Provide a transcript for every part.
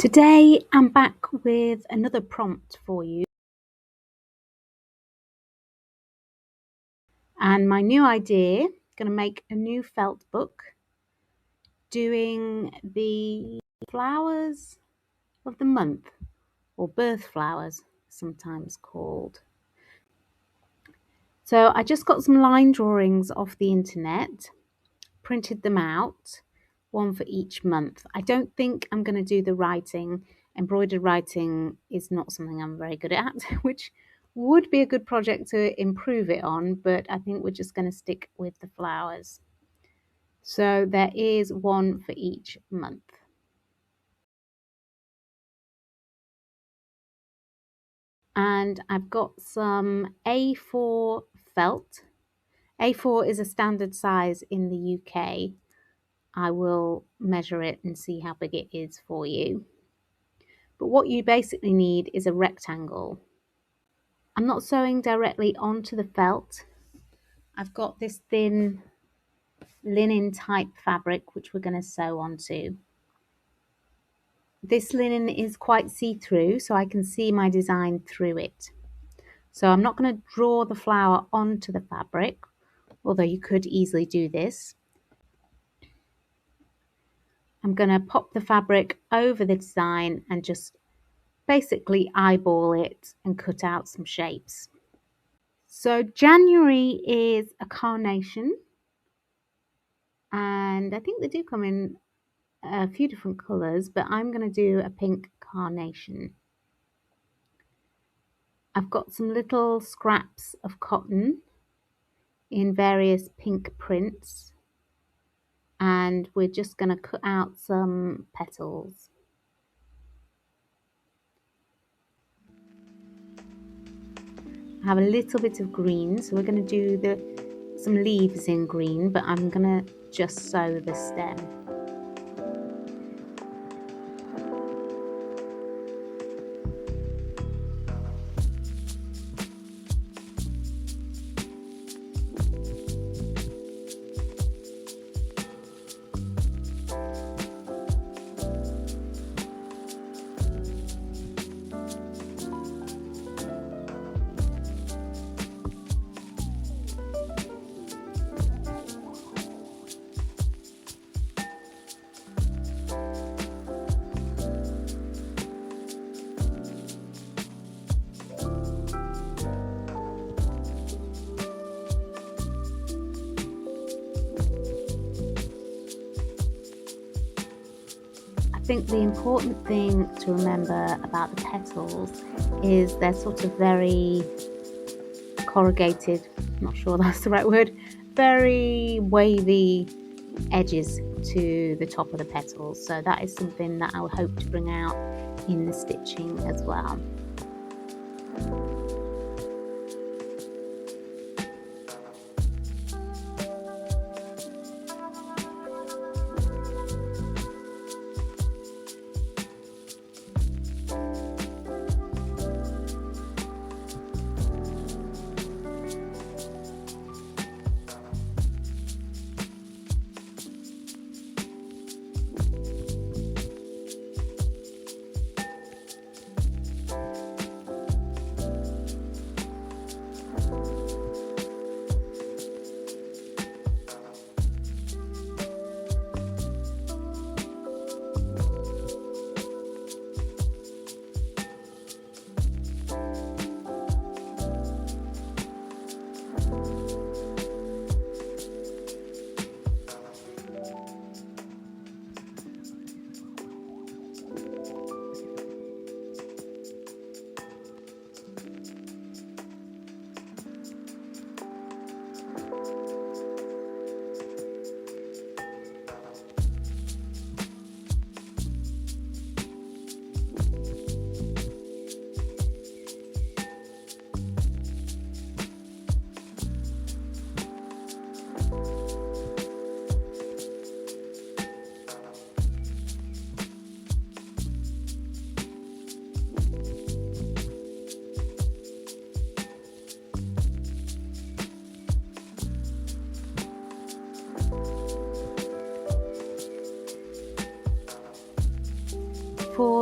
Today I'm back with another prompt for you, and my new idea, going to make a new felt book doing the flowers of the month, or birth flowers sometimes called. So I just got some line drawings off the internet, printed them out, one for each month. I don't think I'm going to do the writing. Embroidered writing is not something I'm very good at, which would be a good project to improve it on, but I think we're just going to stick with the flowers. So there is one for each month. And I've got some A4 felt. A4 is a standard size in the UK. I will measure it and see how big it is for you. But what you basically need is a rectangle. I'm not sewing directly onto the felt. I've got this thin linen type fabric which we're going to sew onto. This linen is quite see-through, so I can see my design through it. So I'm not going to draw the flower onto the fabric, although you could easily do this. I'm going to pop the fabric over the design and just basically eyeball it and cut out some shapes. So January is a carnation, and I think they do come in a few different colours, but I'm going to do a pink carnation. I've got some little scraps of cotton in various pink prints, and we're just going to cut out some petals. I have a little bit of green, so we're going to do some leaves in green, but I'm going to just sew the stem. I think the important thing to remember about the petals is they're sort of very corrugated, not sure that's the right word, very wavy edges to the top of the petals. So that is something that I would hope to bring out in the stitching as well.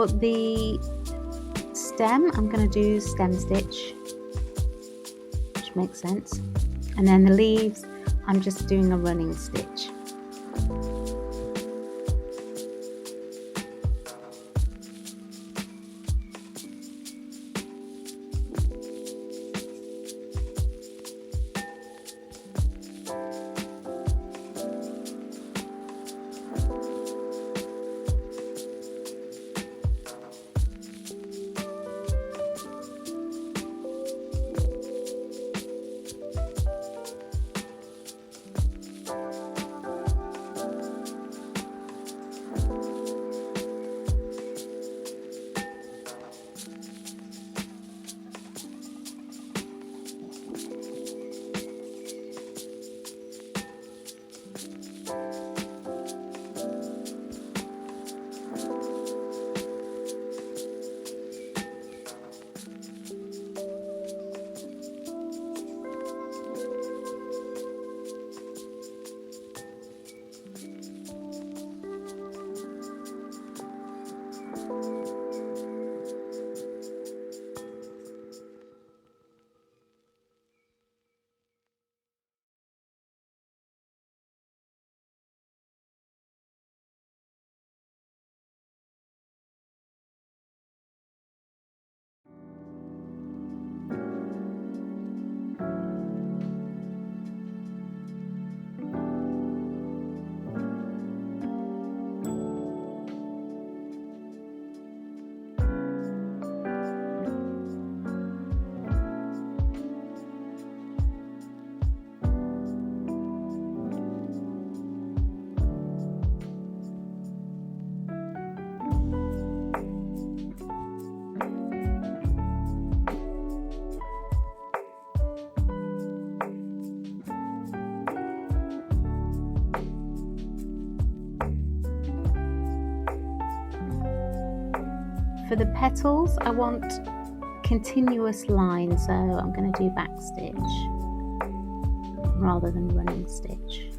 For the stem, I'm going to do stem stitch, which makes sense. And then the leaves, I'm just doing a running stitch. For the petals, I want continuous lines, so I'm going to do back stitch rather than running stitch.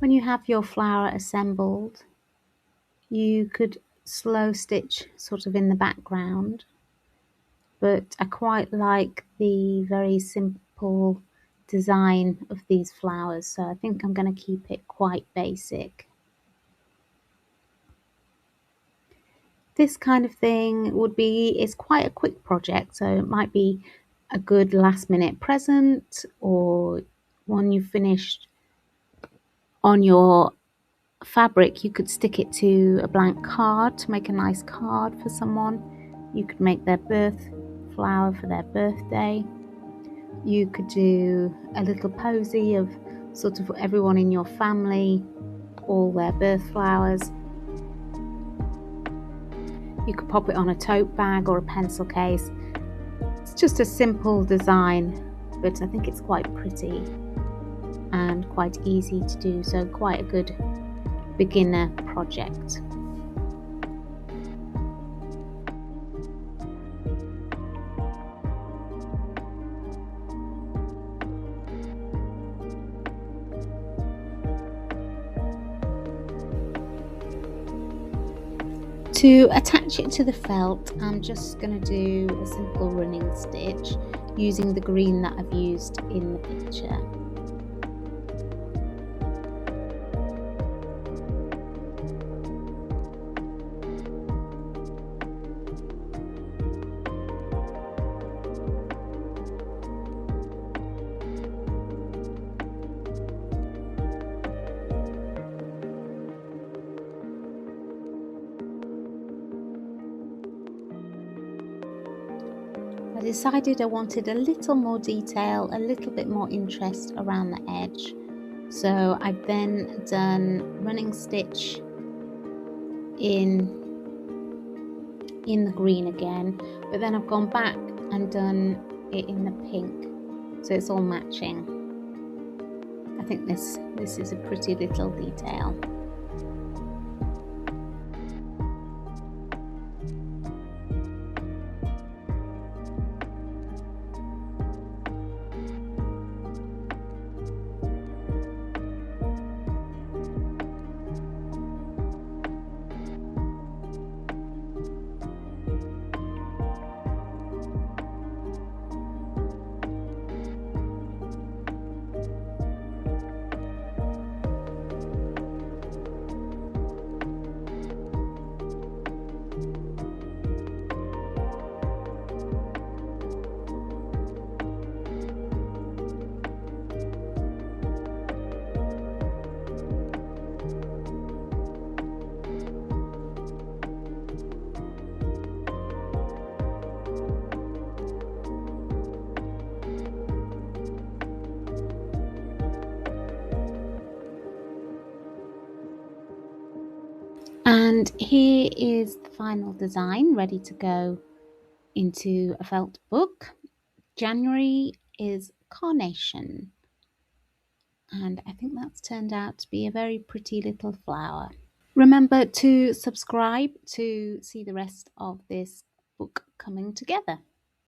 When you have your flower assembled, you could slow stitch sort of in the background, but I quite like the very simple design of these flowers, so I think I'm going to keep it quite basic. This kind of thing is quite a quick project, so it might be a good last minute present, or one you've finished on your fabric. You could stick it to a blank card to make a nice card for someone. You could make their birth flower for their birthday. You could do a little posy of sort of everyone in your family, all their birth flowers. You could pop it on a tote bag or a pencil case. It's just a simple design, but I think it's quite pretty and quite easy to do, so quite a good beginner project. To attach it to the felt, I'm just going to do a simple running stitch using the green that I've used in the picture. I decided I wanted a little more detail, a little bit more interest around the edge. So I've then done running stitch in the green again, but then I've gone back and done it in the pink, so it's all matching. I think this is a pretty little detail. And here is the final design ready to go into a felt book. January is Carnation, and I think that's turned out to be a very pretty little flower. Remember to subscribe to see the rest of this book coming together.